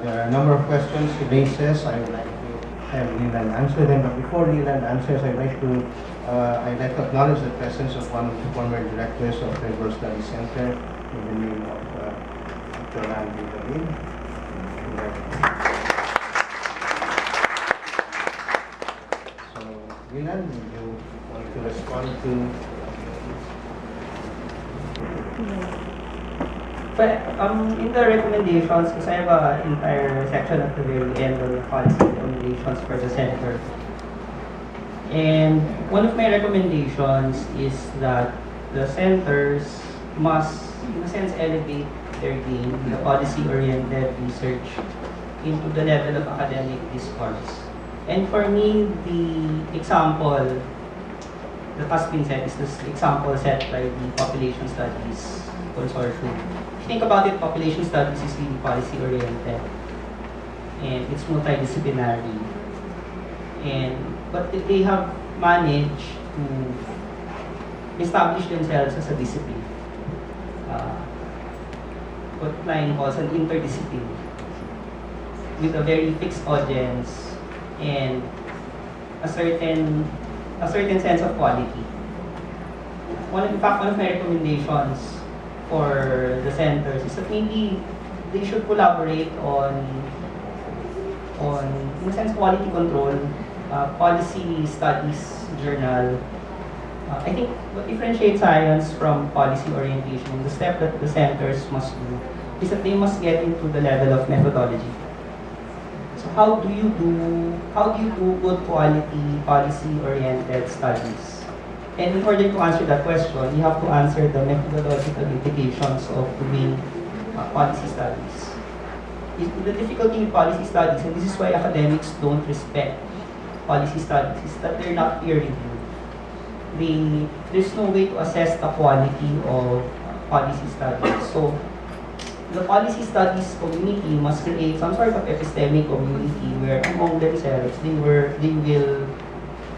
There are a number of questions he raises. I would like to have Leland answer them, but before Leland answers, I'd like to acknowledge the presence of one of the former directors of the World Study Center in the name of Dr. Leland. So, Leland, would you want to respond to? But in the recommendations, because I have an entire section at the very end on the policy recommendations for the center. And one of my recommendations is that the centers must, in a sense, elevate their game, the policy-oriented research, into the level of academic discourse. And for me, the example that has been set is this example set by the Population Studies Consortium. If you think about it, population studies is really policy-oriented and it's multidisciplinary. But they have managed to establish themselves as a discipline. What Klein calls an interdiscipline, with a very fixed audience and a certain sense of quality. In fact, one of my recommendations for the centers is that maybe they should collaborate on in a sense, quality control, policy studies journal. I think what differentiates science from policy orientation, the step that the centers must do, is that they must get into the level of methodology. So how do you do good quality policy-oriented studies? And in order to answer that question, you have to answer the methodological implications of doing policy studies. The difficulty with policy studies, and this is why academics don't respect policy studies, is that they're not peer-reviewed. There's no way to assess the quality of policy studies. So the policy studies community must create some sort of epistemic community where among themselves they will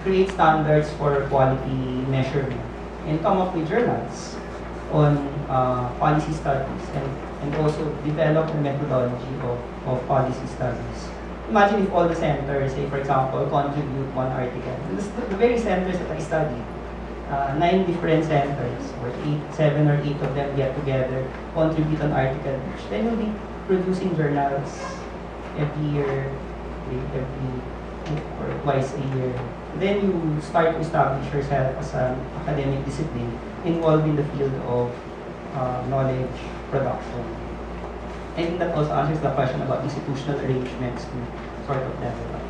create standards for quality measurement and come up with journals on policy studies and also develop the methodology of policy studies. Imagine if all the centers, say for example, contribute one article. The very centers that I studied, 9 different centers, or 7 or 8 of them get together, contribute an article, which then will be producing journals every year, or twice a year. Then you start to establish yourself as an academic discipline involved in the field of knowledge production. I think that also answers the question about institutional arrangements to sort of develop.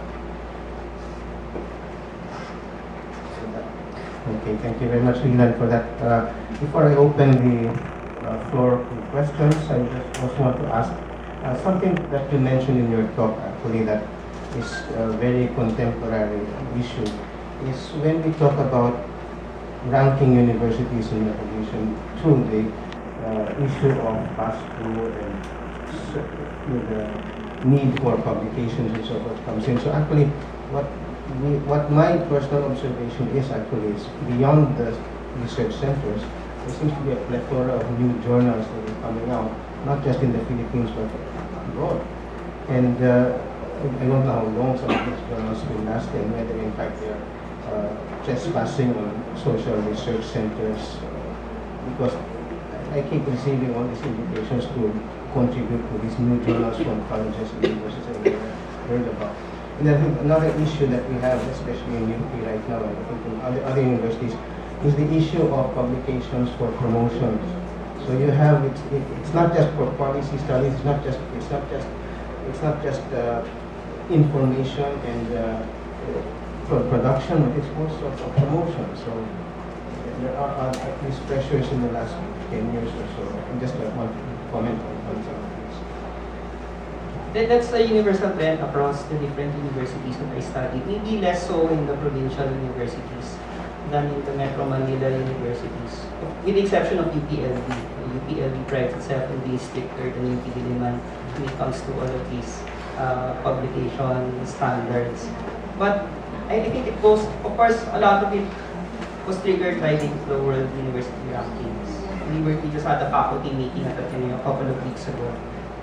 Okay, thank you very much, Leland, for that. Before I open the floor to questions, I just also want to ask something that you mentioned in your talk, actually, that is a very contemporary issue, is when we talk about ranking universities in recognition through the issue of pass-through and the need for publications and so forth comes in. So actually, what my personal observation is actually is beyond the research centers, there seems to be a plethora of new journals that are coming out, not just in the Philippines but abroad. And I don't know how long some of these journals will last and whether in fact they are trespassing on social research centers, because I keep receiving all these invitations to contribute to these new journals from colleges and universities I've never heard about. And I think another issue that we have, especially in UP right now, and I think in other universities, is the issue of publications for promotions. So you have it's not just for policy studies, it's not just information and production, but it's also for promotion. So there are at least pressures in the last 10 years or so. And just one comment on some of this. That's a universal trend across the different universities that I studied. Maybe less so in the provincial universities than in the Metro Manila universities, with the exception of UPLB. UPLB prides itself in being stricter than UP Diliman when it comes to all of these publication standards. But I think it goes, of course, a lot of it was triggered by the World University Rankings. We just had a faculty meeting at Ateneo a couple of weeks ago,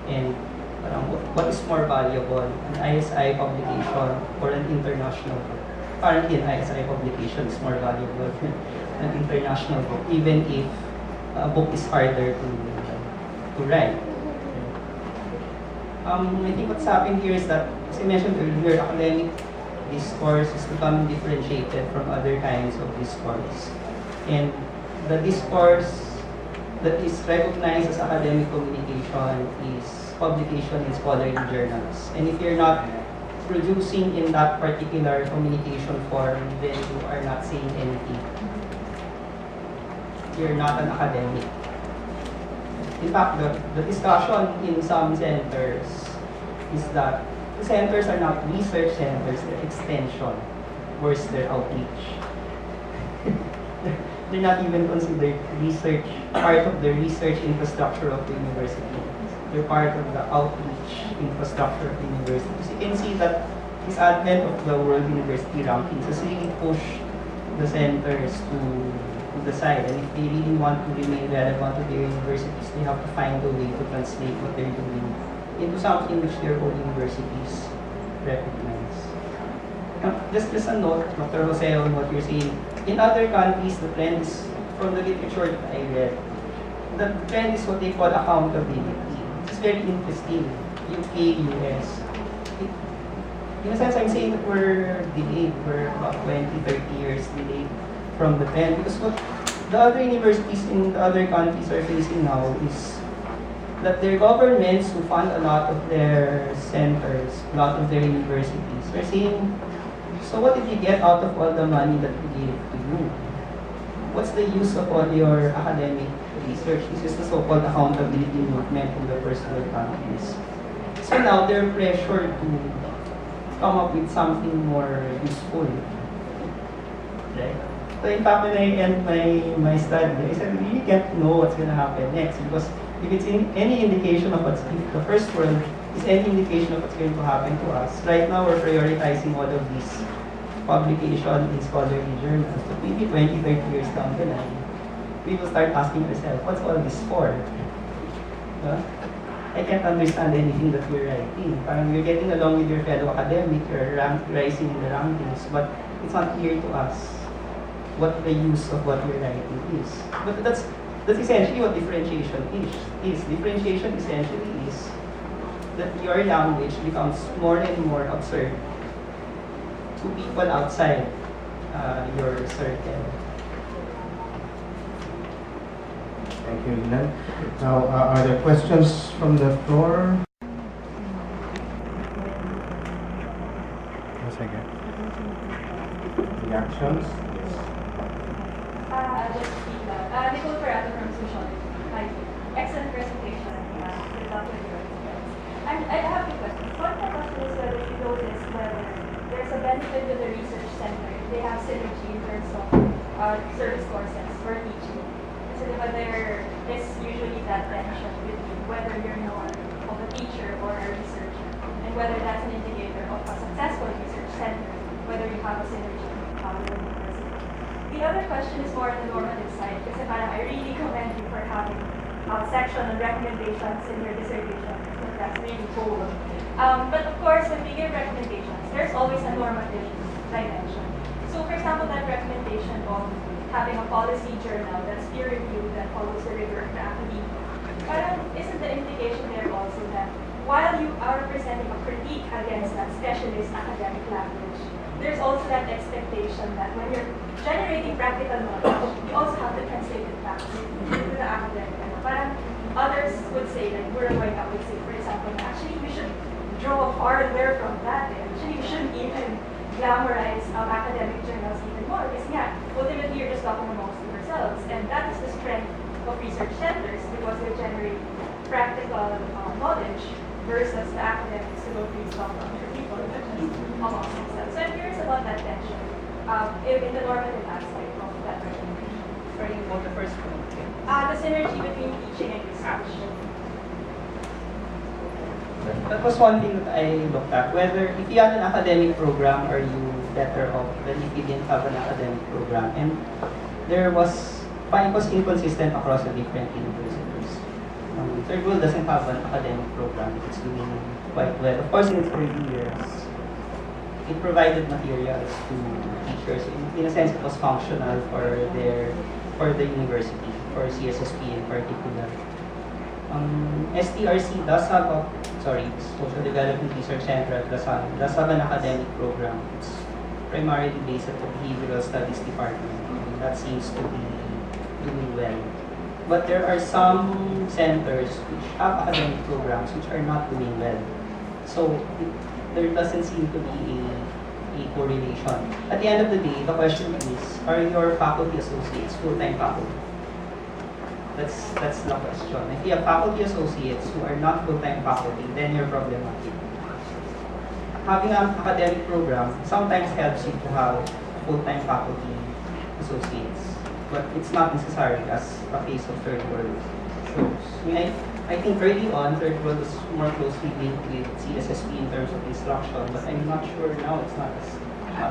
and Parang what is more valuable, an ISI publication or an international book? Currently, an ISI publication is more valuable than an international book, even if a book is harder to write. I think what's happened here is that, as I mentioned earlier, academic discourse is becoming differentiated from other kinds of discourse. And the discourse that is recognized as academic communication is publication in scholarly journals. And if you're not producing in that particular communication form, then you are not saying anything. You're not an academic. In fact, the discussion in some centers is that the centers are not research centers, they're extension. Where's their outreach? They're not even considered research, part of the research infrastructure of the university. They're part of the outreach infrastructure of the university. So you can see that this advent of the World University Rankings has really pushed the centers to the side. And if they really want to remain relevant to their universities, they have to find a way to translate what they're doing into something which their own universities recognize. Just a note, Dr. Jose, on what you're saying. In other countries, the trend is, from the literature that I read, the trend is what they call accountability. It's very interesting. UK, US. In a sense, I'm saying that we're delayed. We're about 20, 30 years delayed from the trend. Because what the other universities in the other countries are facing now is that their governments who fund a lot of their centers, a lot of their universities, are saying, so what did you get out of all the money that we gave to you? What's the use of all your academic research? This is the so-called accountability movement in the first world countries. So now they're pressured to come up with something more useful. Right? So in fact, when I end my study, I said, we really can't know what's going to happen next, because if it's any indication of what's in the first world, is any indication of what's going to happen to us. Right now, we're prioritizing all of these publication in scholarly journals. But maybe 20, 30 years down the line, we will start asking ourselves, what's all this for? I can't understand anything that you're writing. Parang you're getting along with your fellow academic, you're rising in the rankings, but it's not clear to us what the use of what you're writing is. But that's essentially what differentiation is. Differentiation essentially is that your language becomes more and more absurd to people outside your circle. Thank you, Leland. Now, are there questions from the floor? Yes, I get. Reactions? Yes. Just feedback. Nicole Ferrato from Sociology. Hi. Excellent presentation. Good luck with your experience. I have two questions. One question is whether you notice whether there's a benefit to the research center if they have synergy in terms of service courses for teaching. So whether there's usually that tension between whether you're more of a teacher or a researcher, and whether that's an indicator of a successful research center, whether you have a synergy with the university. The other question is more on the normative side, because I really commend you for having a section on recommendations in your dissertation. So that's really cool. But of course, when we give recommendations, there's always a normative dimension. So for example, that recommendation of having a policy journal that's peer-reviewed that follows the rigor of the academia, isn't the implication there also that while you are presenting a critique against that specialist academic language, there's also that expectation that when you're generating practical knowledge, you also have to translate it back to the academic. Others would say, like Uruguay would say, for example, actually we should draw farther from that. Actually, we shouldn't even glamorize academic journals even more, because ultimately you're just talking amongst yourselves, and that is the strength of research centers, because they generate practical knowledge versus the academics who don't really talk about their people, but just amongst themselves. So I'm curious about that tension in the normative aspect of that recommendation. Sorry, about the first one. The synergy between teaching and research. That was one thing that I looked at, whether if you had an academic program, are you better off than if you didn't have an academic program. And it was inconsistent across the different universities. third world doesn't have an academic program. It's doing quite well. Of course, in its early years, it provided materials to teachers. In a sense, it was functional for the university, for CSSP in particular. STRC does have Social Development Research Center at Lasan does have an academic program. It's primarily based at the Behavioral Studies Department. And that seems to be doing well. But there are some centers which have academic programs which are not doing well. So there doesn't seem to be a correlation. At the end of the day, the question is, are your faculty associates full-time faculty? That's the question. If you have faculty associates who are not full-time faculty, then you're problematic. Having an academic program sometimes helps you to have full-time faculty associates, but it's not necessary as a case of third world shows. I think early on, third world was more closely linked with CSSP in terms of instruction, but I'm not sure now it's not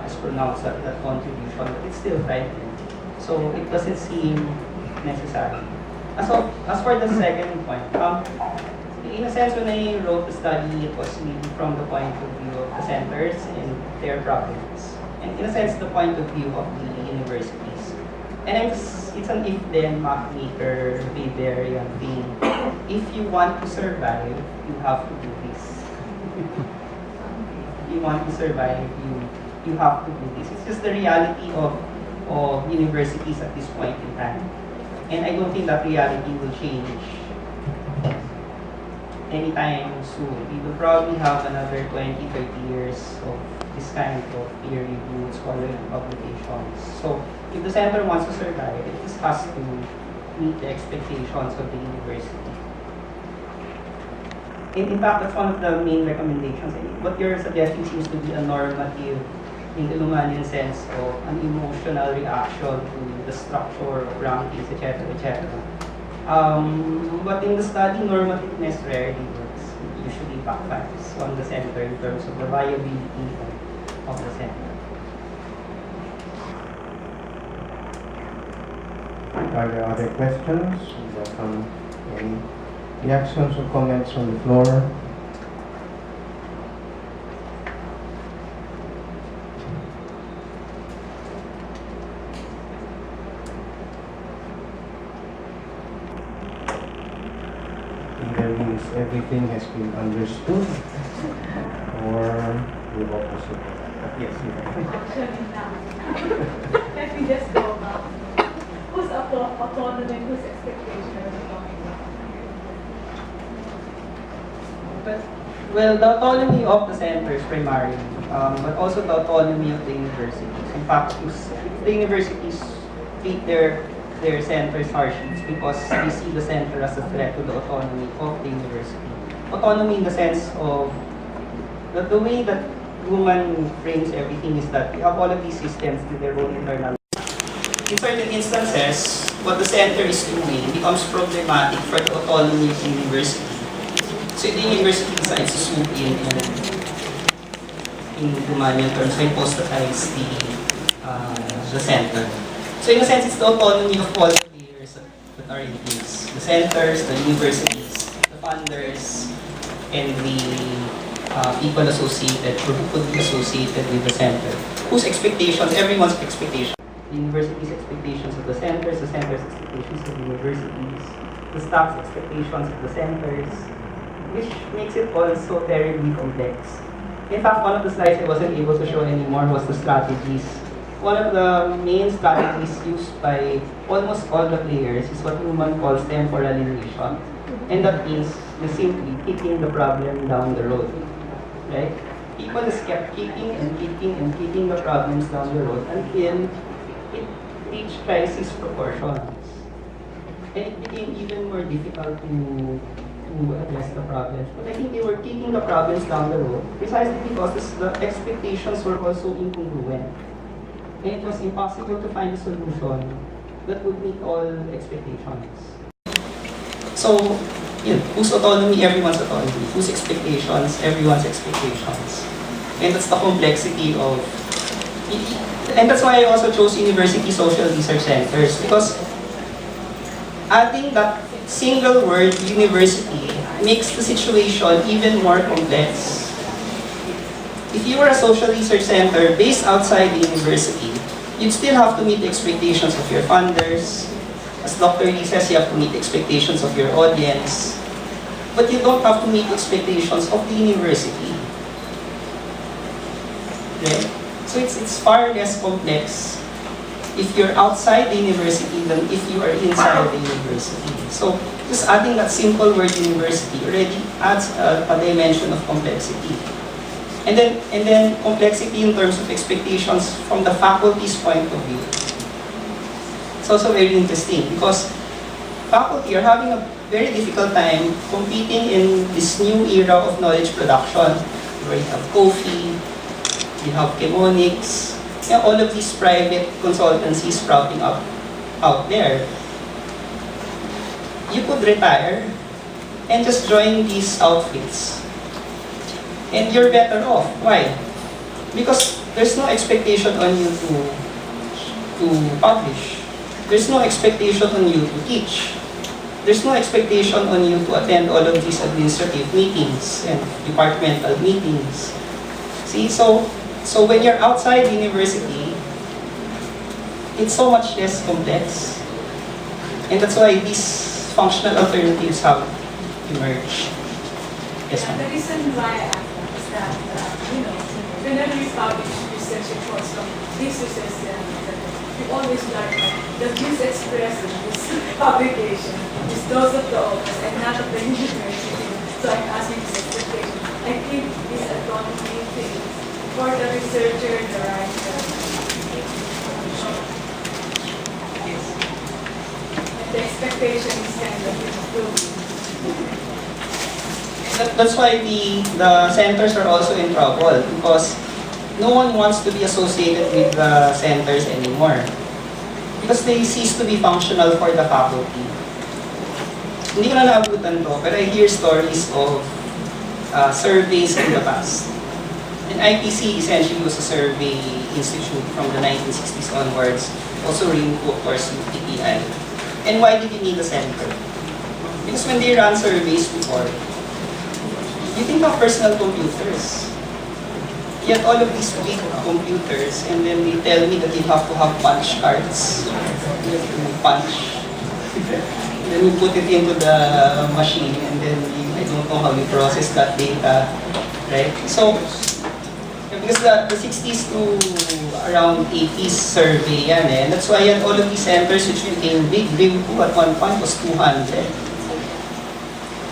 as pronounced that contribution, but it's still thriving. So it doesn't seem necessary. As for the second point, in a sense, when I wrote the study, it was really from the point of view of the centers and their problems, and in a sense, the point of view of the universities. And it's an if-then map-maker Weberian thing. If you want to survive, you have to do this. If you want to survive, you have to do this. It's just the reality of universities at this point in time. And I don't think that reality will change anytime soon. We will probably have another 20, 30 years of this kind of peer-reviewed scholarly publications. So if the center wants to survive, it just has to meet the expectations of the university. In fact, that's one of the main recommendations. What you're suggesting seems to be a normative, in the Lumanian sense of an emotional reaction to the structure of rankings, etc., etc. But in the study, normativeness rarely works. It usually backfires on the center in terms of the viability of the center. Are there other questions? Welcome. Any reactions or comments on the floor? Everything has been understood, or the opposite? Yes, Actually, now. Let me just go back. Whose autonomy and whose expectation are we talking about? Well, the autonomy of the centers primarily, but also the autonomy of the universities. In fact, the universities treat their centers harshly because they see the center as a threat to the autonomy of the university. Autonomy in the sense of the way that Luman frames everything is that you have all of these systems with their own internal. In certain instances, what the center is doing becomes problematic for the autonomy of the university. So the university decides to swoop in Lumanian terms, hypostatize the center. So in a sense, it's the autonomy of all the players that are in place. The centers, the universities, the funders, and the people associated or who could be associated with the center. Whose expectations, everyone's expectations. The university's expectations of the centers expectations of the universities, the staff's expectations of the centers, which makes it all so terribly complex. In fact, one of the slides I wasn't able to show anymore was the strategies. One of the main strategies used by almost all the players is what Luman calls temporalization. And that means you're simply kicking the problem down the road. Right? People just kept kicking and kicking the problems down the road until it reached crisis proportions. And it became even more difficult to address the problems. But I think they were kicking the problems down the road precisely because the expectations were also incongruent. And it was impossible to find a solution that would meet all expectations. So, whose autonomy? Everyone's autonomy. Whose expectations? Everyone's expectations. And that's the complexity of... And that's why I also chose university social research centers, because adding that single word, university, makes the situation even more complex. If you were a social research center based outside the university, you'd still have to meet the expectations of your funders. As Dr. Lee says, you have to meet the expectations of your audience. But you don't have to meet the expectations of the university. Okay? So it's far less complex if you're outside the university than if you are inside the university. So just adding that simple word university already adds a dimension of complexity. And then complexity in terms of expectations from the faculty's point of view. It's also very interesting because faculty are having a very difficult time competing in this new era of knowledge production, where you have Kofi, you have Chemonics, all of these private consultancies sprouting up out there. You could retire and just join these outfits. And you're better off. Why? Because there's no expectation on you to publish. There's no expectation on you to teach. There's no expectation on you to attend all of these administrative meetings and departmental meetings. See, so when you're outside university, it's so much less complex. And that's why these functional alternatives have emerged. Yes, ma'am. The reason why I asked that is that, whenever we publish research reports from these research centers, we always learn that this expression, this publication, is those of the authors and not of the university. So I'm asking this expectation. I think these autonomy things for the researcher, the writer, and the expectation is kind of improved. That's why the centers are also in trouble because no one wants to be associated with the centers anymore because they cease to be functional for the faculty. Hindi ko na naabutan to, but I hear stories of surveys in the past. And IPC essentially was a survey institute from the 1960s onwards, also linked to, of course, UTPI. And why did you need a center? Because when they ran surveys before, you think of personal computers. Yet all of these big computers, and then they tell me that you have to have punch cards. You have to punch. Then you put it into the machine, and then I don't know how you process that data, right? So, because the 60s to around 80s survey yan eh. That's why yan, all of these centers which became big, at one point was 200.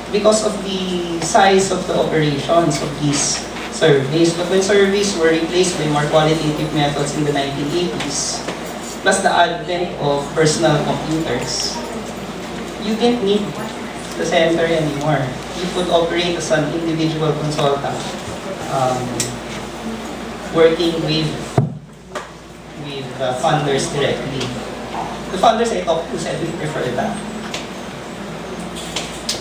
Because of the size of the operations of these surveys. But when surveys were replaced by more qualitative methods in the 1980s, plus the advent of personal computers, you didn't need the center anymore. You could operate as an individual consultant, working with funders directly. The funders I talked to said we prefer that.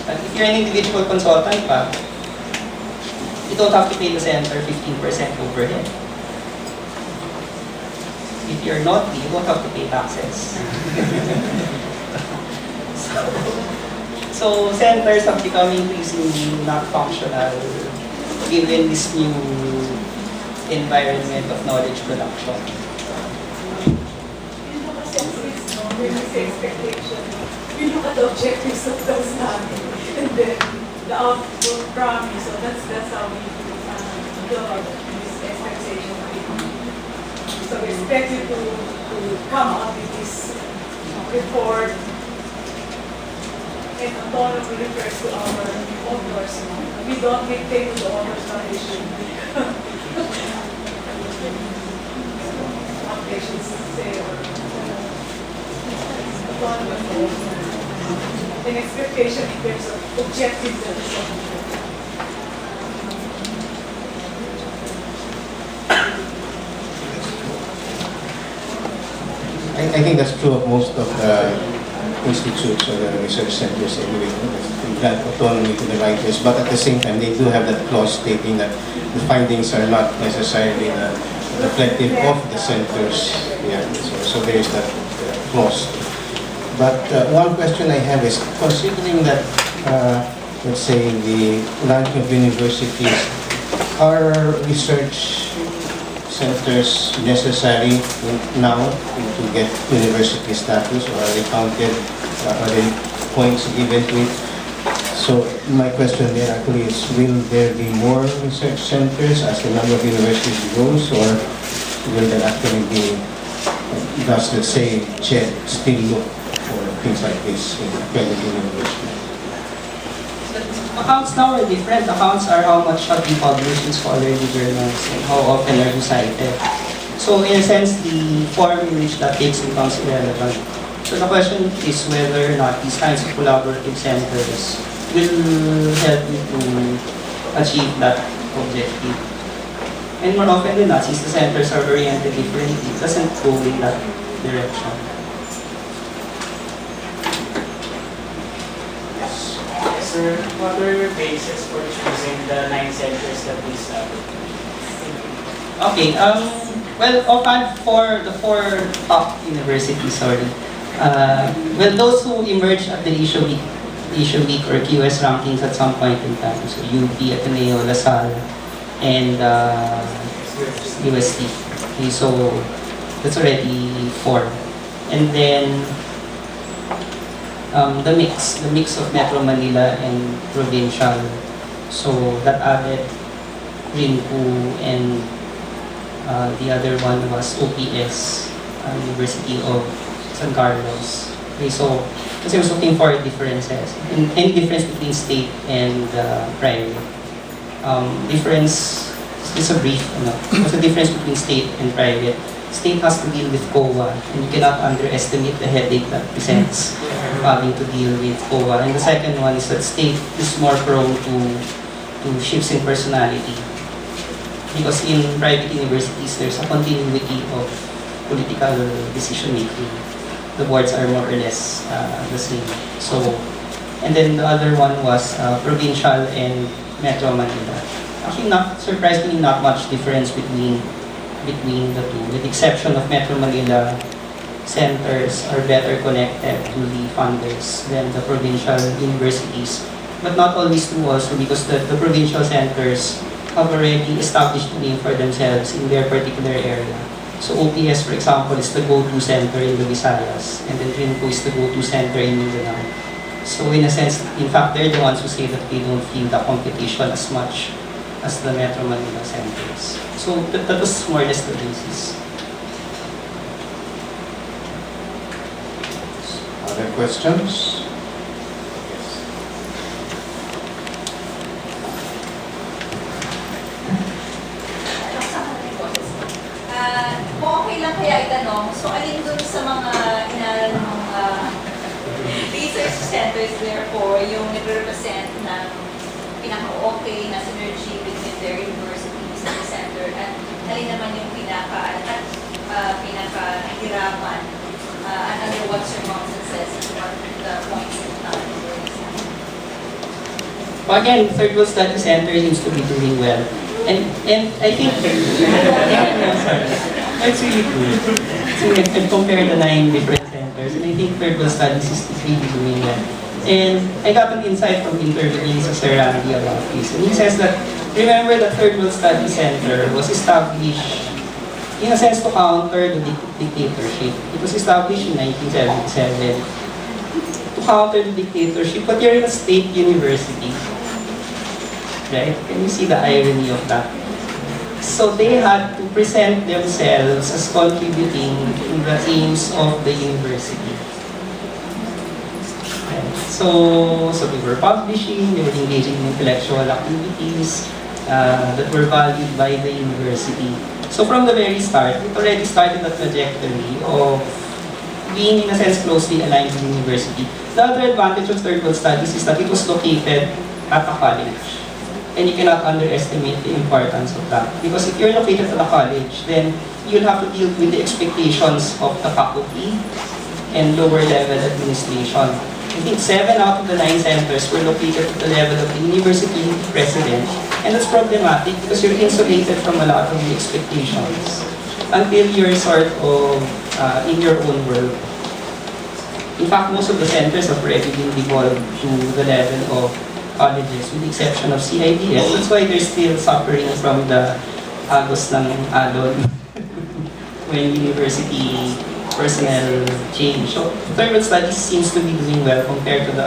But if you're an individual consultant pa, you don't have to pay the center 15% overhead. If you're not, you don't have to pay taxes. So centers have become increasingly not functional given this new environment of knowledge production. When we say expectation, we look at the objectives of the study and then the output promise. So that's how we do this expectation. So we expect you to come out with this report, and autonomy refers to our authors. We don't dictate to the authors what they should be. What they should say or an expectation in terms of objectives and so on. I think that's true of most of the institutes or the research centers anyway. They grant autonomy to the writers, but at the same time, they do have that clause stating that the findings are not necessarily reflective of the centers. Yeah, so there is that clause. But one question I have is, considering that, let's say, the launch of universities, are research centers necessary now to get university status, or are they counted, are there points given to it? So my question there actually is, will there be more research centers as the number of universities grows, or will there actually be, does, let's say, CHED still look for things like this in accredited universities? Accounts now are different. Accounts are how much have you published in scholarly journals and how often are you cited. So in a sense, the form in which that takes becomes irrelevant. So the question is whether or not these kinds of collaborative centers will help you to achieve that objective. And more often than not, since the centers are oriented differently, it doesn't go in that direction. Sir, what are your basis for choosing the 9 centers that we studied? Okay, well, often for the 4 top universities, well, those who emerged at the issue week or QS rankings at some point in time, so UP, Ateneo, LaSalle, and UST. Okay, so that's already 4. And then the mix of Metro Manila and provincial. So that added RINPU, and the other one was OPS, University of San Carlos. Okay, so kasi I was looking for differences. Any difference between state and private. Difference is a brief, what's the difference between state and private? State has to deal with COA, and you cannot underestimate the headache that presents having to deal with COA. And the second one is that state is more prone to shifts in personality. Because in private universities, there's a continuity of political decision making. The boards are more or less the same. So, and then the other one was provincial and Metro Manila. Actually, surprisingly, not much difference between the two, with the exception of Metro Manila. Centers are better connected to the funders than the provincial universities. But not always true also, because the provincial centers have already established a name for themselves in their particular area. So OPS, for example, is the go-to center in the Visayas, and then RINPU is the go-to center in Mindanao. So in a sense, in fact, they're the ones who say that they don't feel the competition as much as the Metro Manila centers. So that was more or less the basis. Other questions? Kung okay lang kaya itanong, so alin dun sa mga inaral ng research centers, therefore, yung nag-represent ng pinaka-okay na synergy between their universities and the center, at alin naman yung pinaka-nahirapan, and under what circumstances, what the points in time. Again, third world study center seems to be doing well. And I think, that's really good. So you can compare the 9 different centers, and I think third world studies is really doing well. And I got an insight from interviewing Sir Randy about this. And he says that, remember the third world study center was established in a sense to counter the dictatorship. It was established in 1977 to counter the dictatorship, but you're in a state university. Right? Can you see the irony of that? So they had to present themselves as contributing to the aims of the university. Right? So they were publishing, they were engaging in intellectual activities that were valued by the university. So from the very start, it already started a trajectory of being in a sense closely aligned with the university. The other advantage of third world studies is that it was located at a college. And you cannot underestimate the importance of that. Because if you're located at a college, then you'll have to deal with the expectations of the faculty and lower level administration. I think 7 out of the 9 centers were located at the level of the university president. And that's problematic because you're insulated from a lot of the expectations until you're sort of in your own world. In fact, most of the centers have already been devolved to the level of colleges, with the exception of CIDS. That's why they're still suffering from the agos ng alon when university personnel change. So, third world studies seems to be doing well compared to the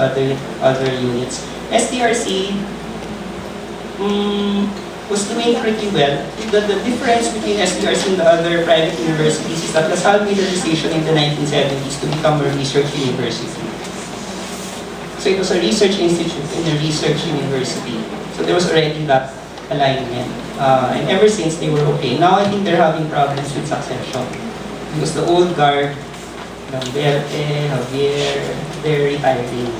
other units. SDRC was doing pretty well. The difference between SDRC and the other private universities is that LaSalle made a decision in the 1970s to become a research university. So it was a research institute and a research university. So there was already that alignment. And ever since, they were okay. Now I think they're having problems with succession. Because the old guard, Belte, Javier, they're retiring.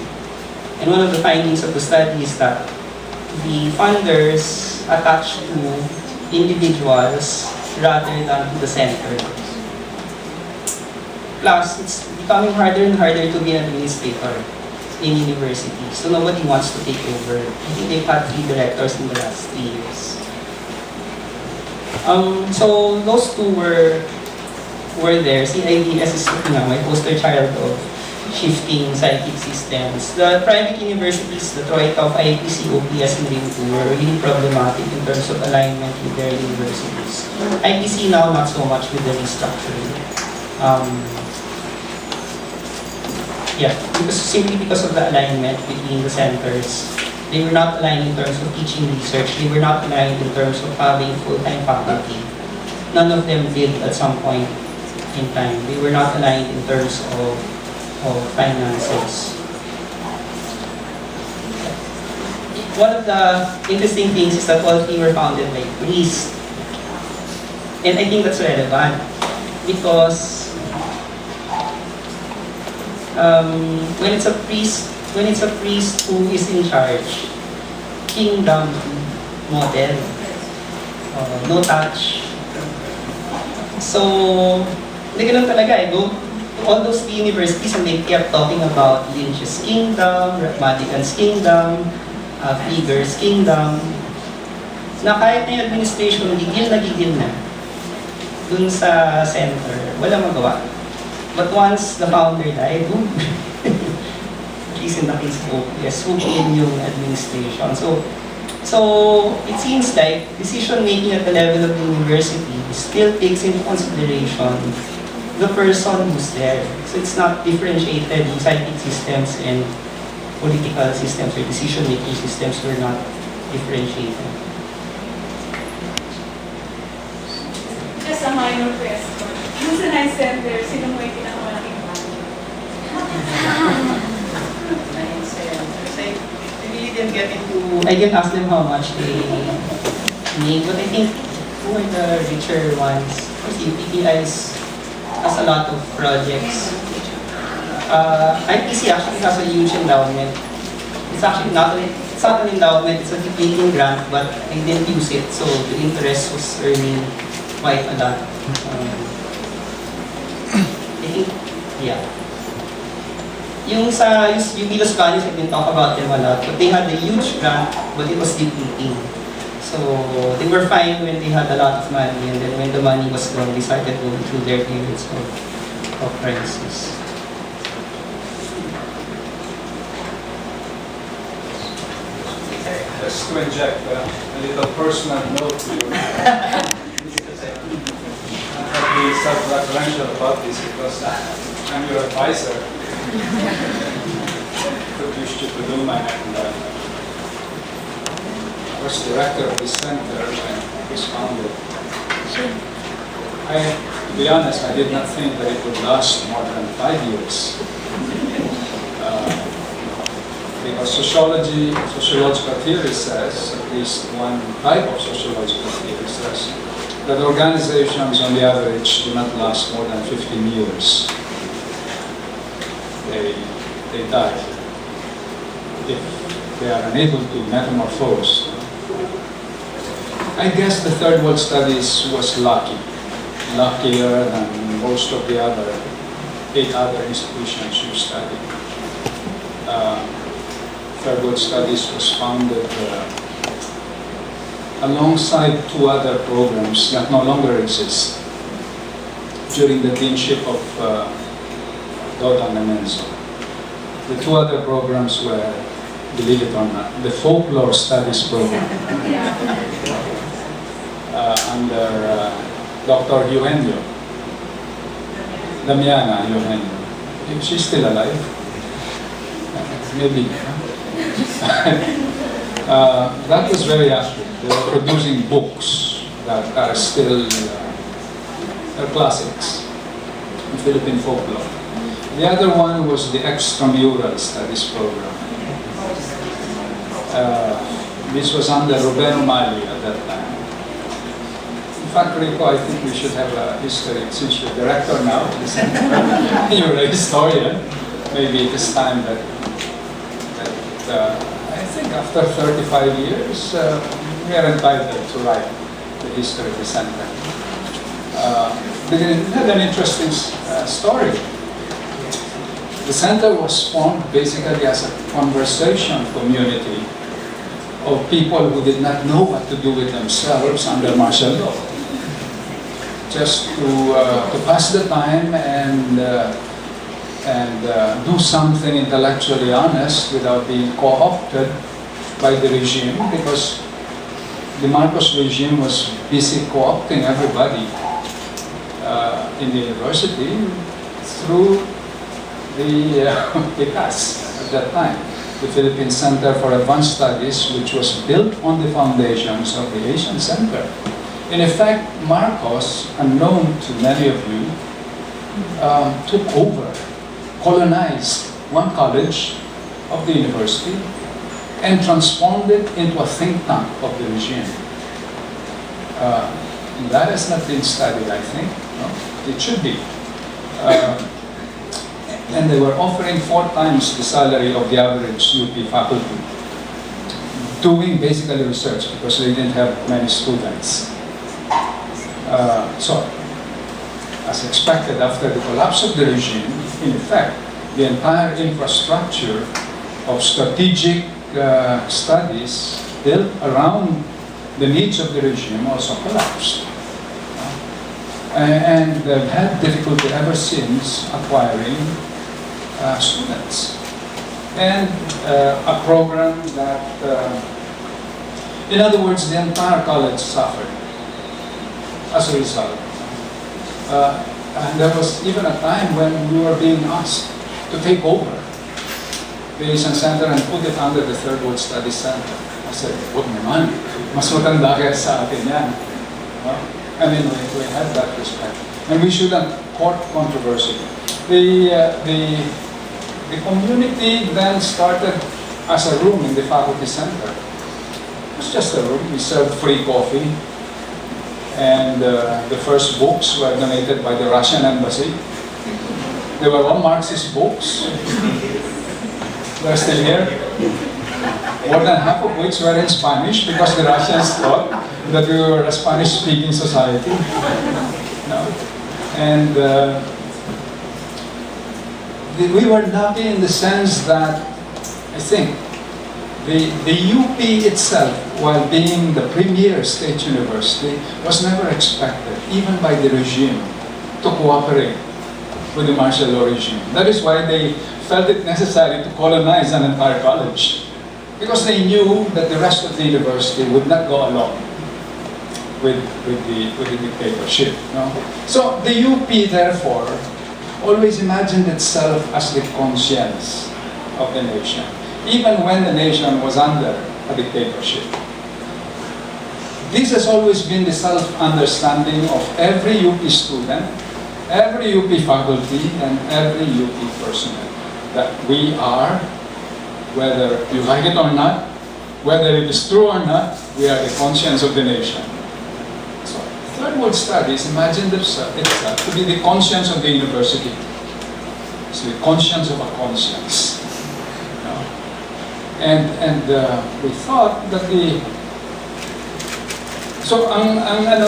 And one of the findings of the study is that the funders attach to individuals rather than to the center. Plus, it's becoming harder and harder to be an administrator in universities. So nobody wants to take over. I think they've had 3 directors in the last 3 years. So those two were there. CIDS is my poster child of shifting psychic systems. The private universities, the troika of IPC, OPS, and RIM2 were really problematic in terms of alignment with their universities. IPC now not so much with the restructuring. Simply because of the alignment between the centers. They were not aligned in terms of teaching research. They were not aligned in terms of having full-time faculty. None of them did at some point in time. They were not aligned in terms of finances. One of the interesting things is that all 3 were founded by priests. And I think that's relevant because when it's a priest who is in charge, kingdom model, no touch. So, hindi ganun talaga eh. Go to all those 3 universities and they kept talking about Lynch's kingdom, Vatican's kingdom, Figure's kingdom, na kahit na yung administration, gigil na dun sa center, wala magawa. But once the founder died, at least in the case of OPS, who in yung administration. So it seems like decision-making at the level of the university still takes into consideration the person who's there. So it's not differentiated. The psychic systems and political systems or decision-making systems were not differentiated. Just a minor question. Yung sa Night Center, sino mo yung pinakamalaking bago? Night centers. I really didn't get into... I didn't ask them how much they need, but I think who are the richer ones? Kasi PPIs has a lot of projects. IPC actually has a huge endowment. It's actually not an endowment, it's a debating grant, but I didn't use it, so the interest was earning quite a lot. I think, yeah. Yung sa UP Los Baños, I didn't talk about them a lot, but they had a huge grant, but it was depleting. So they were fine when they had a lot of money, and then when the money was gone, they started going through their periods of crisis. Just to inject a little personal note to you. Be self-referential about this because I'm your advisor. Produced you to do my was director of this center when it was founded. To be honest, I did not think that it would last more than 5 years. Because sociological theory says, at least one type of sociological theory says, that organizations on the average do not last more than 15 years. They die if they are unable to metamorphose. I guess the third world studies was luckier than most of the other 8 other institutions you studied. Third world studies was founded alongside 2 other programs that no longer exist during the deanship of Dodon Menenzo. The two other programs were, believe it or not, the folklore studies program under Dr. Eugenio, Damiana Eugenio. She's still alive. Maybe. That was very active. They were producing books that are still classics in Philippine folklore. The other one was the extramural studies program. This was under Ruben Mali at that time. In fact, Rico, I think we should have a history, since you're director now, you're a historian. Maybe it is time that I think after 35 years, we are entitled to write the history of the center. It had an interesting story. The center was formed basically as a conversation community of people who did not know what to do with themselves under martial law. Just to pass the time and do something intellectually honest without being co-opted by the regime, because the Marcos regime was busy co-opting everybody in the university through the PICAS at that time, the Philippine Center for Advanced Studies, which was built on the foundations of the Asian Center. In effect, Marcos, unknown to many of you, took over, colonized one college of the university and transformed it into a think tank of the regime. That has not been studied, I think. No? It should be. And they were offering 4 times the salary of the average UP faculty, doing basically research because they didn't have many students. So, as expected, after the collapse of the regime, in effect, the entire infrastructure of strategic studies built around the needs of the regime also collapsed. And they've had difficulty ever since acquiring students. And a program that, in other words, the entire college suffered as a result. And there was even a time when we were being asked to take over the Asian Center and put it under the Third World Studies Center. I said, wag naman, mas maganda kaya sa atin yan. I mean, we had that respect. And we shouldn't court controversy. The community then started as a room in the faculty center. It was just a room. We served free coffee. And the first books were donated by the Russian embassy. They were all Marxist books. They're still here. More than half of which were in Spanish because the Russians thought that we were a Spanish-speaking society. No? And we were lucky in the sense that, I think, the UP itself, while being the premier state university, was never expected, even by the regime, to cooperate with the martial law regime. That is why they felt it necessary to colonize an entire college, because they knew that the rest of the university would not go along with the dictatorship. No? So the UP, therefore, always imagined itself as the conscience of the nation, even when the nation was under a dictatorship. This has always been the self-understanding of every UP student, every UP faculty, and every UP personnel, that we are, whether you like it or not, whether it is true or not, we are the conscience of the nation. So, Third World Studies imagined itself to be the conscience of the university. It's the conscience of a conscience. And we thought that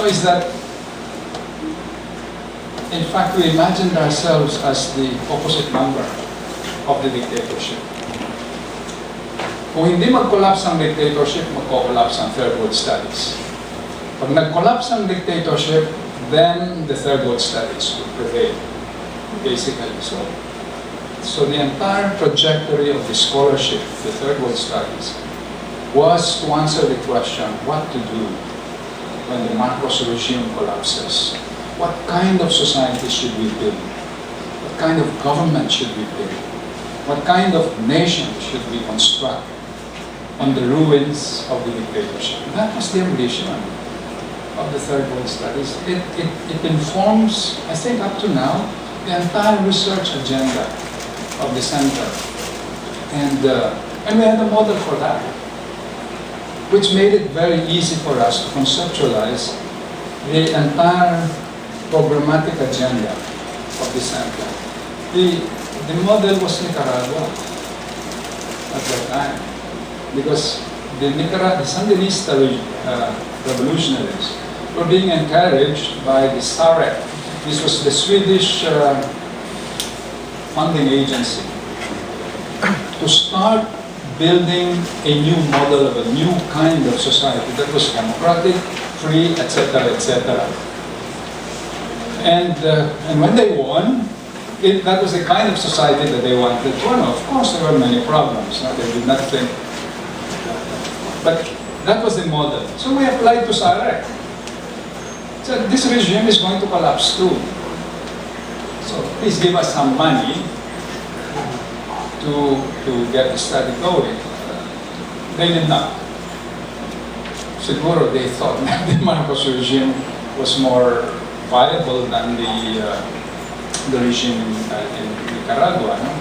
is that, in fact, we imagined ourselves as the opposite number of the dictatorship. Kung hindi mag-collapse ang dictatorship, magko-collapse ang Third World Studies. Pag nag-collapse ang dictatorship, then the Third World Studies would prevail, basically. So, So the entire trajectory of the scholarship, the third world studies, was to answer the question, what to do when the Marcos regime collapses? What kind of society should we build? What kind of government should we build? What kind of nation should we construct on the ruins of the dictatorship? That was the ambition of the third world studies. It informs, I think up to now, the entire research agenda of the center. And we had a model for that, which made it very easy for us to conceptualize the entire programmatic agenda of the center. The model was Nicaragua at that time, because the Sandinista revolutionaries were being encouraged by the SAREC. This was the Swedish funding agency, to start building a new model of a new kind of society that was democratic, free, etc., etc. And when they won, that was the kind of society that they wanted to run. Of course, there were many problems. No? They did not think. But that was the model. So we applied to SAREC. So this regime is going to collapse too. So please give us some money to get the study going. They did not. Siguro they thought that the Marcos regime was more viable than the regime in Nicaragua. No?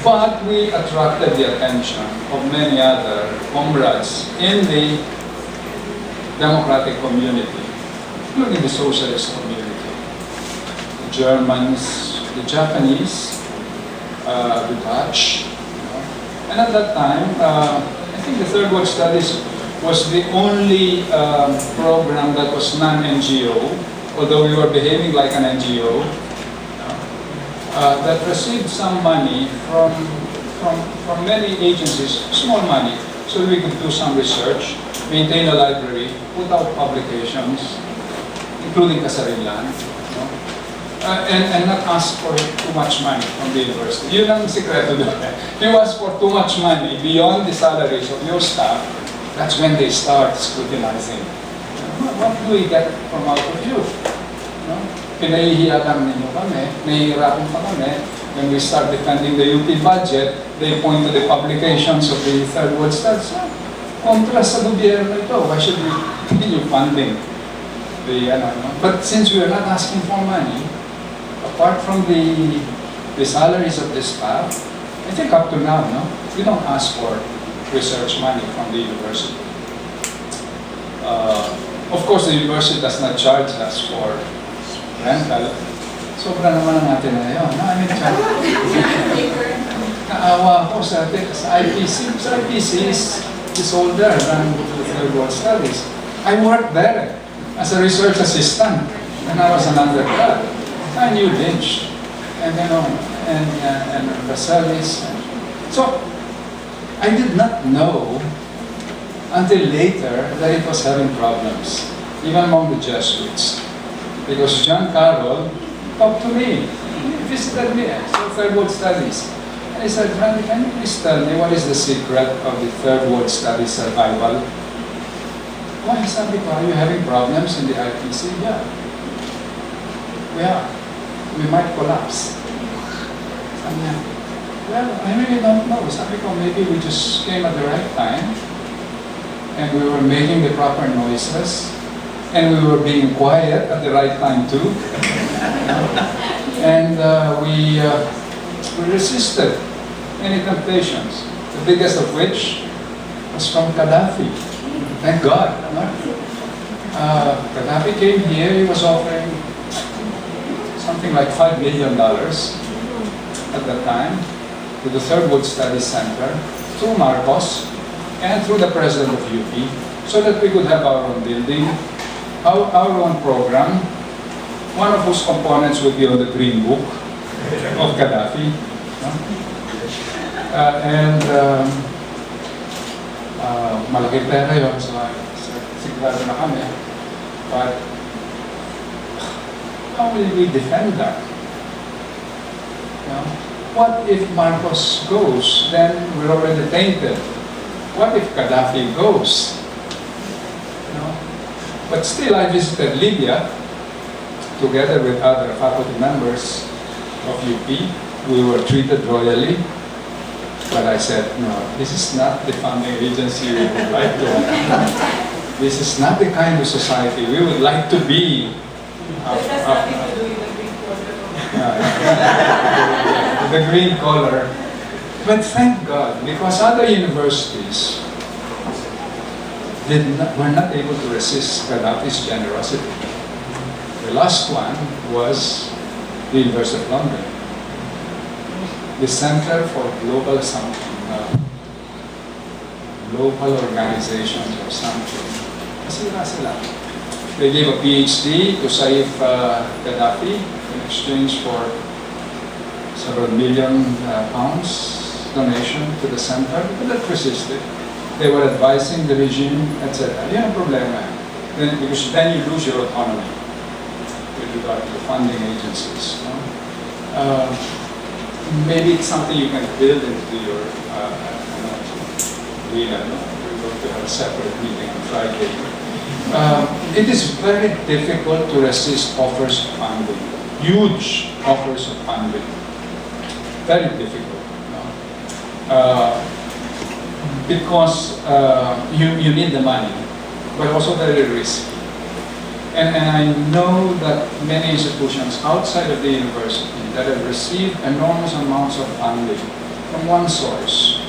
But we attracted the attention of many other comrades in the democratic community, including the socialist community, the Germans, the Japanese, the Dutch. You know. And at that time, I think the Third World Studies was the only program that was non-NGO, although we were behaving like an NGO, that received some money from many agencies, small money, so we could do some research, maintain a library, put out publications, including Kasarinlan, and not ask for too much money from the university. Yun ang sikreto doon. If you ask for too much money beyond the salaries of your staff, that's when they start scrutinizing. What do we get from out of you? Pinahihiya lang ninyo kami, nahihirapan pa kami. When we start defending the UP budget, they point to the publications of the Third World Studies. Kontra sa gobyerno ito, why should we continue funding the, But since we are not asking for money, apart from the salaries of the staff, I think up to now, we don't ask for research money from the university. Of course, the university does not charge us for rental. Sobra naman ang atin na yun. Naawa ako sa IPC. Sa IPC is older than the Third World Studies. I worked there as a research assistant when I was an undergrad. I knew Lynch and the service. So I did not know until later that it was having problems, even among the Jesuits. Because John Carroll talked to me. He visited me at Third World Studies. And he said, Randy, can you please tell me what is the secret of the Third World Studies survival? Why, sabi ko, are you having problems in the IPC? Yeah. We are. We might collapse. Sabi niya, well, I really don't know. Sabi ko, maybe we just came at the right time and we were making the proper noises. And we were being quiet at the right time too. And we resisted any temptations, the biggest of which was from Gaddafi. Thank God. Gaddafi came here, he was offering something like $5 million at that time to the Third World Studies Center through Marcos and through the president of UP, so that we could have our own building, our own program, one of whose components would be on the Green Book of Gaddafi. Malaki pera yun, so sigurado na kami. But how will we defend that? what if Marcos goes? Then we're already tainted. What if Gaddafi goes? You know? But still, I visited Libya together with other faculty members of UP. We were treated royally. But I said, no, this is not the funding agency we would like to. This is not the kind of society we would like to be. It has nothing to do with the green color. The green color. But thank God, because other universities were not able to resist Gaddafi's generosity. The last one was the University of London. The Center for Global something, global organizations or something. Masira sila. They gave a PhD to Saif Gaddafi in exchange for several million pounds donation to the center, but that persisted. They were advising the regime, etc. Yan ang problema. Because then you lose your autonomy with regard to the funding agencies. No? Maybe it's something you can build into your Leland. We're going to have a separate meeting on Friday. It is very difficult to resist offers of funding, huge offers of funding. Very difficult, no? Because you need the money, but also very risky. And I know that many institutions outside of the university that have received enormous amounts of funding from one source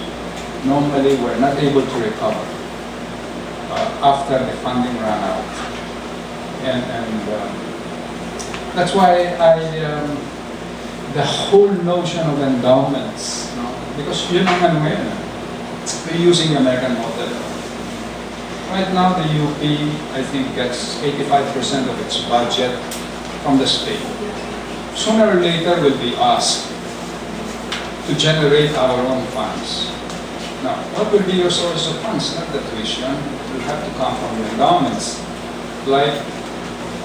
normally were not able to recover after the funding ran out. And that's why the whole notion of endowments, no? Because yun ang ano ngayon, we're using the American model. Right now, the UP, I think, gets 85% of its budget from the state. Sooner or later, we'll be asked to generate our own funds. Now, what will be your source of funds? Not the tuition. It will have to come from the endowments, like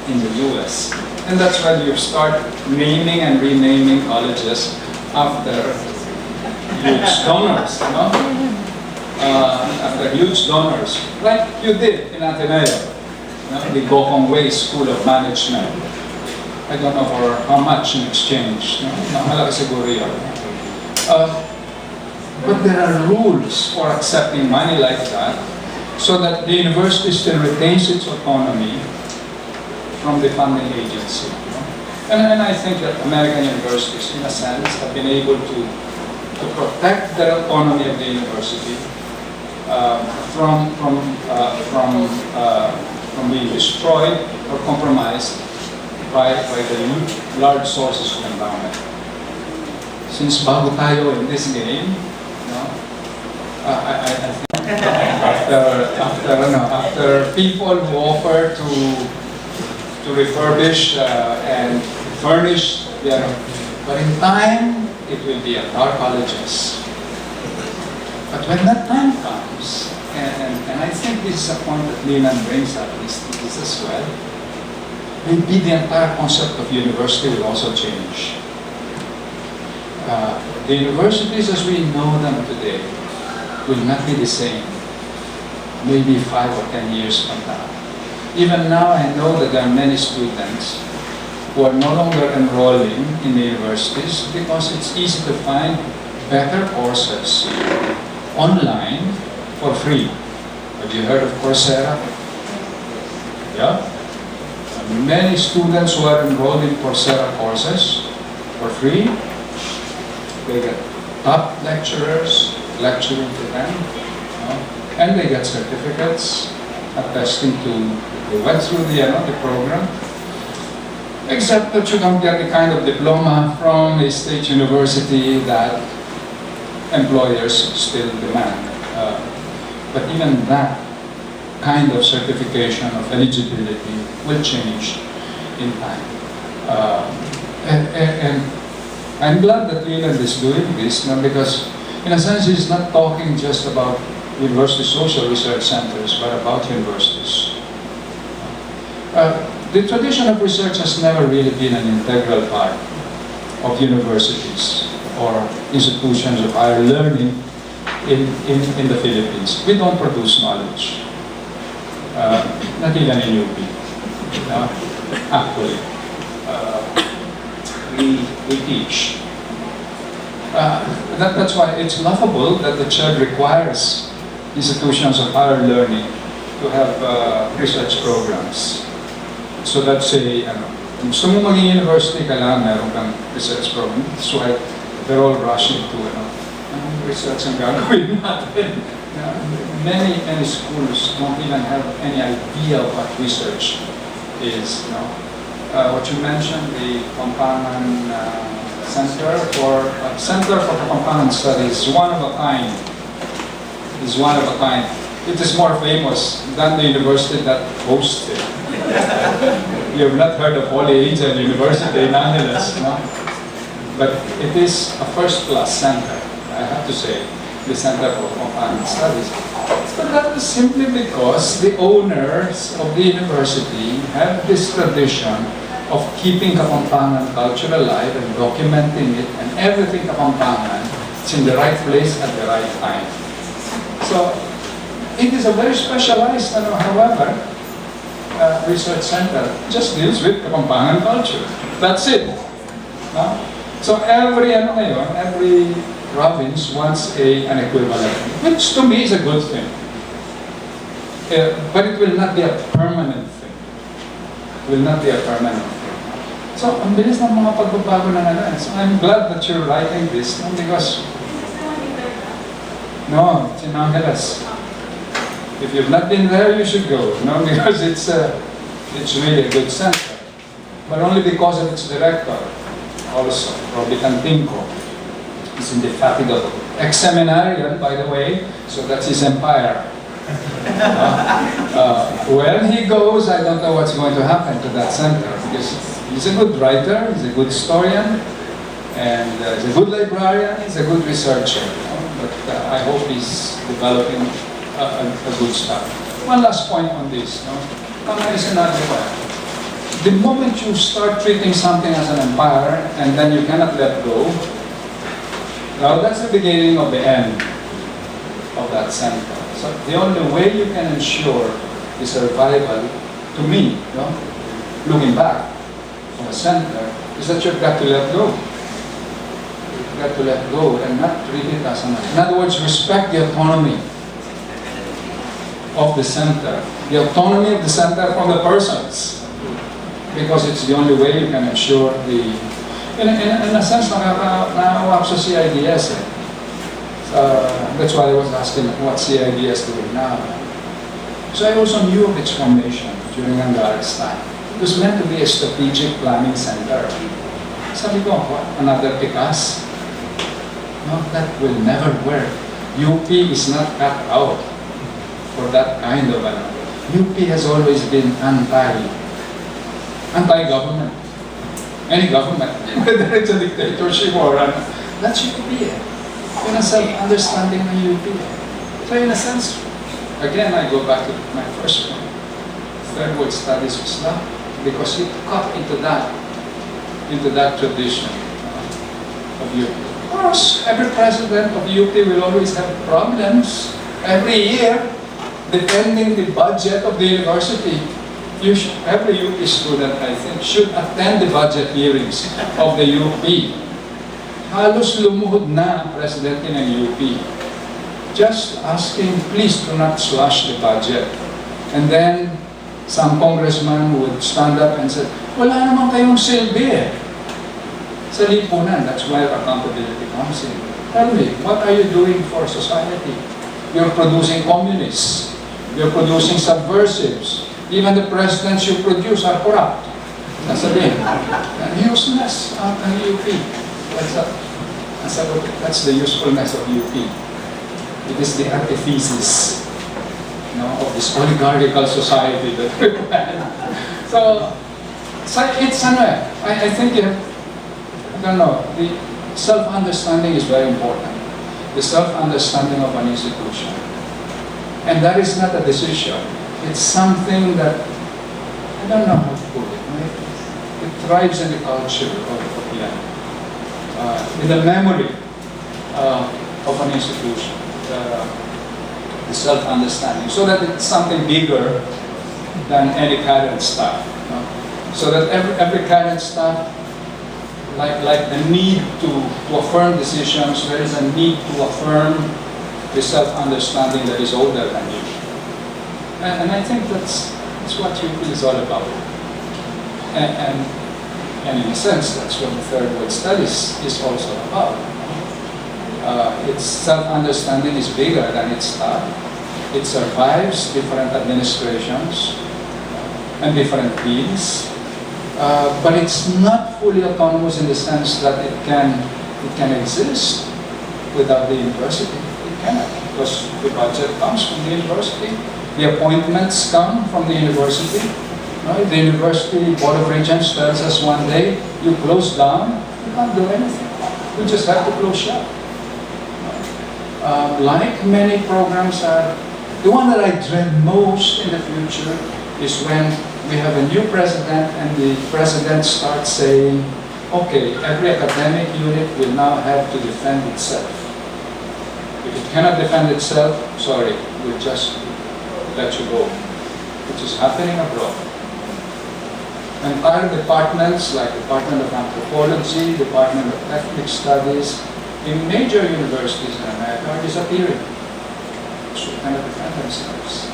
in the US. And that's why you start naming and renaming colleges after huge donors, no? After huge donors, like you did in Ateneo, the Gokong Wei School of Management. I don't know for how much in exchange. Malaki siguro yun. But there are rules for accepting money like that, so that the university still retains its autonomy from the funding agency. And I think that American universities, in a sense, have been able to protect the autonomy of the university from being destroyed or compromised by the large sources of endowment. Since bago tayo in this game, I think after people who offer to refurbish and furnish, but in time it will be at our colleges. But when that time comes, and I think this is a point that Leland brings up, this as well, maybe the entire concept of university will also change. The universities as we know them today will not be the same, maybe 5 or 10 years from now. Even now, I know that there are many students who are no longer enrolling in the universities because it's easy to find better courses online for free. Have you heard of Coursera? Yeah? Many students who are enrolled in Coursera courses for free, they get top lecturers lecturing to them, and they get certificates attesting to they went through the program. Except that you don't get the kind of diploma from a state university that employers still demand. But even that kind of certification of eligibility will change in time. And I'm glad that Leland is doing this now, because in a sense he's not talking just about university social research centers, but about universities. The tradition of research has never really been an integral part of universities. or institutions of higher learning in the Philippines. We don't produce knowledge. Not even in UP. Actually, we teach. That's why it's laughable that the church requires institutions of higher learning to have research programs. So let's say, kung gusto mo maging university, kailangan meron kang research program. That's why they're all rushing to, research ang gagawin natin. Many schools don't even have any idea of what research is. What you mentioned, the Pampangan Center for Pampangan Studies, is one of a kind. It is more famous than the university that hosts it. You have not heard of Holy Angel University in Angeles, no? But it is a first-class center, I have to say, the Center for Pampangan Studies. But that is simply because the owners of the university have this tradition of keeping Kapampangan culture alive and documenting it, and everything Kapampangan is in the right place at the right time. So it is a very specialized, however, research center. Just deals with Kapampangan culture. That's it. So every province wants an equivalent, which to me is a good thing. But it will not be a permanent thing. So, ang bilis ng mga pagbabago na naman. So, I'm glad that you're writing this, because no, it's in Angeles. If you've not been there, you should go, because it's really a good center. But only because of its director, also, Robbie Cantinco. He's indefatigable. Ex-seminarian, by the way, so that's his empire. Where he goes, I don't know what's going to happen to that center, because he's a good writer, he's a good historian, and he's a good librarian, he's a good researcher. But I hope he's developing a good stuff. One last point on this. The moment you start treating something as an empire and then you cannot let go, now that's the beginning of the end of that center. So the only way you can ensure the survival, to me, looking back from a center, is that you've got to let go. You've got to let go and not treat it as an. In other words, respect the autonomy of the center, the autonomy of the center from the persons, because it's the only way you can ensure the. In a sense, nakaka-awap sa CIDS. That's why I was asking, what CIDS doing now? So I also knew of its formation during Angar's time. It was meant to be a strategic planning center. Sabi ko, what? Another PICAS? No, that will never work. UP is not cut out for that kind of an. UP has always been anti-government. Any government, whether it's a dictatorship or that's UP. Yun ang self-understanding ng UP. So in a sense, again, I go back to my first point. Third world studies was not because it cut into that tradition of UP. Of course, every president of UP will always have problems every year, defending the budget of the university. Every UP student, I think, should attend the budget hearings of the UP. Halos lumuhod na ang presidente ng UP. Just asking, please do not slash the budget. And then, some congressman would stand up and say, wala naman kayong silbi eh. Sa lipunan, that's where accountability comes in. Tell me, what are you doing for society? You're producing communists. You're producing subversives. Even the presidents you produce are corrupt. Nasabihin. Useless ang UP. That's the usefulness of UP. It is the antithesis of this oligarchical society that we had. So it's I think the self-understanding is very important. The self-understanding of an institution. And that is not a decision. It's something that, I don't know how to put it. It thrives in the culture of Yan. in the memory of an institution, the self-understanding, so that it's something bigger than any current stuff. So that every current stuff, like the need to affirm decisions, there is a need to affirm the self-understanding that is older than you. And I think that's what UP is all about. And in a sense, that's what the third world studies is also about. Its self-understanding is bigger than its stuff. It survives different administrations and different deals. But it's not fully autonomous in the sense that it can exist without the university. It cannot, because the budget comes from the university, the appointments come from the university. Right? The university board of regents tells us one day, you close down, you can't do anything. You just have to close shop. Like many programs are, the one that I dread most in the future is when we have a new president and the president starts saying, okay, every academic unit will now have to defend itself. If it cannot defend itself, sorry, we'll just let you go, which is happening abroad. Entire departments like Department of Anthropology, Department of Ethnic Studies, in major universities in America are disappearing. So they cannot defend themselves.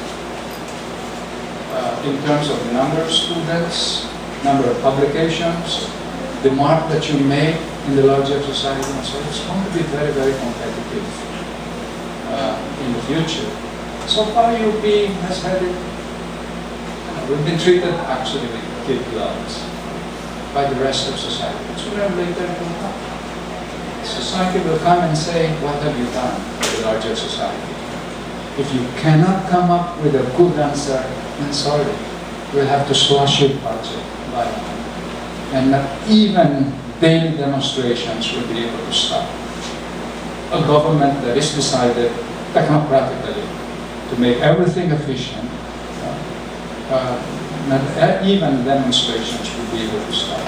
In terms of the number of students, number of publications, the mark that you make in the larger society, and so it's going to be very, very competitive in the future. So far, UP has had it, we've been treated actually with kid gloves by the rest of society. But sooner or later it will come. Society will come and say, what have you done for the larger society? If you cannot come up with a good answer, then sorry, we'll have to slash your budget by one. And not even daily demonstrations will be able to stop a government that is decided technocratically to make everything efficient. Not even demonstrations will be able to stop.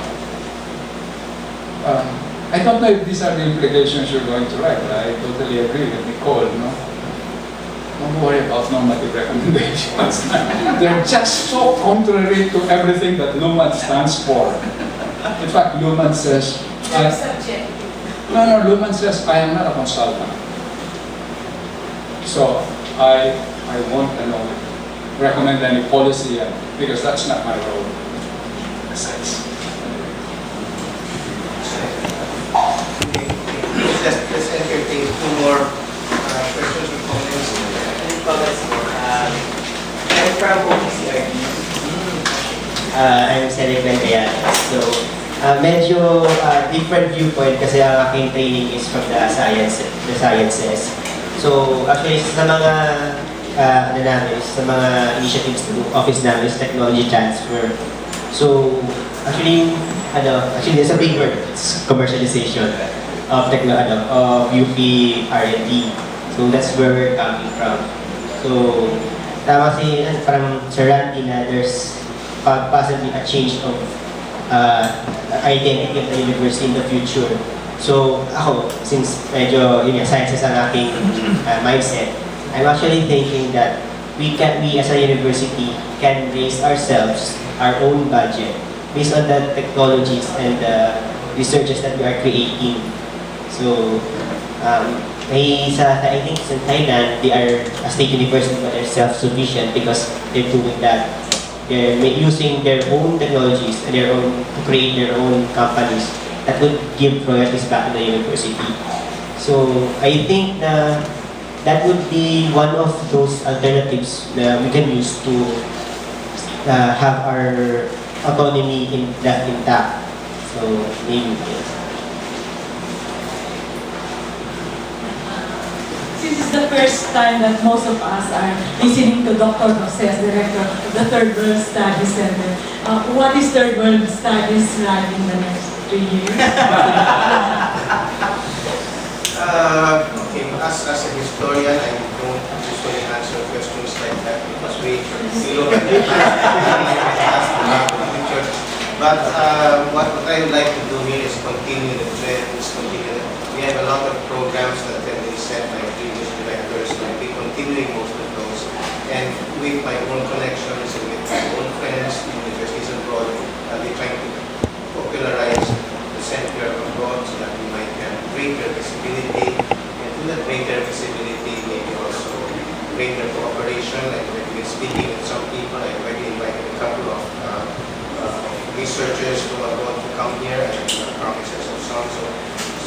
I don't know if these are the implications you're going to write, but I totally agree with Nicole. Don't worry about normative recommendations. They're just so contrary to everything that Luhmann stands for. In fact, Luhmann says, Luhmann says, I am not a consultant. So I won't recommend any policy because that's not my role. Let's entertain two more questions or comments. I'm from USRCs. I'm Leland Joseph. So, medyo different viewpoint kasi ang aking training is from the sciences. So, actually sa mga sa mga initiatives ng office namin is technology transfer. So, actually there's a big word, it's commercialization of UP R&D. So that's where we're coming from. So, tama si parang Sir Randy na there's possibly a change of identity of the university in the future. So, ako, since medyo sciences ang aking mindset, I'm actually thinking that we as a university can raise ourselves, our own budget, based on the technologies and the researches that we are creating. So, I think in Thailand, they are a state university but they're self-sufficient because they're doing that. They're using their own technologies and to create their own companies that would give royalties back to the university. So I think that would be one of those alternatives that we can use to have our autonomy left intact. So maybe yes. This is the first time that most of us are listening to Dr. Jose as director of the Third World Studies Center. What is Third World Studies running in the next 3 years? Okay, as a historian, I don't usually answer questions like that because we look at the past, the future. But what I would like to do here is continue the trends, we have a lot of programs that have been set by previous directors, and I'll be continuing most of those. And with my own connections and with my own friends, universities abroad, I'll be trying to popularize the center abroad so that we might have greater visibility, and through that greater visibility, maybe also greater cooperation. Like we've been speaking with some people, I've already invited a couple of researchers from abroad to come here, and professors of some.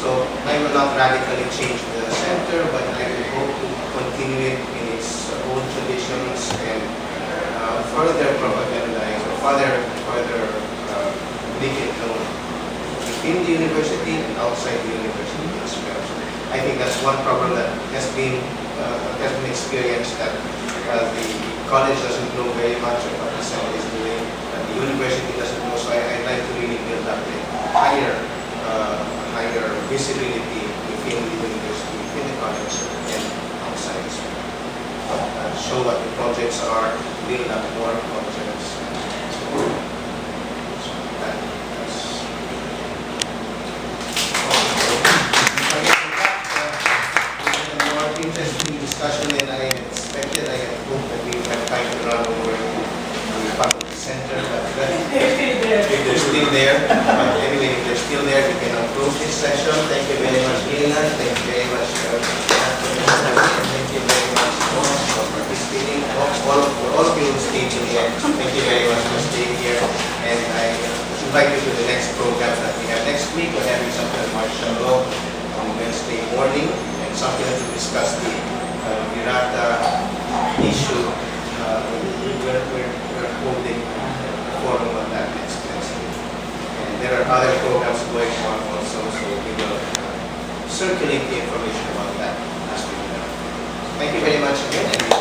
So I will not radically change the center, but I will hope to continue it in its own traditions and further propagandize or further make it known within the university and outside the university as well. I think that's one problem that has been experienced, that the college doesn't know very much of what the center is doing, and the university doesn't know. So I'd like to really build up a higher visibility within the university, within the college, and outside as well. Show what the projects are, build up more projects. Interesting discussion, and I expected, I had hoped that we would have time to run over the faculty center, but if they're still there. But anyway, if they're still there, we can close this session. Thank you very much, Leland. Thank you very much, thank you very much for participating. All of you who stayed in the end, thank you very much for staying here. And I invite you to the next program that we have next week. We're having something on martial law on Wednesday morning, and something to discuss the Virata issue. We're holding a forum on that next week. And there are other programs going on also, so we will circulate the information about that as we go. Thank you very much again.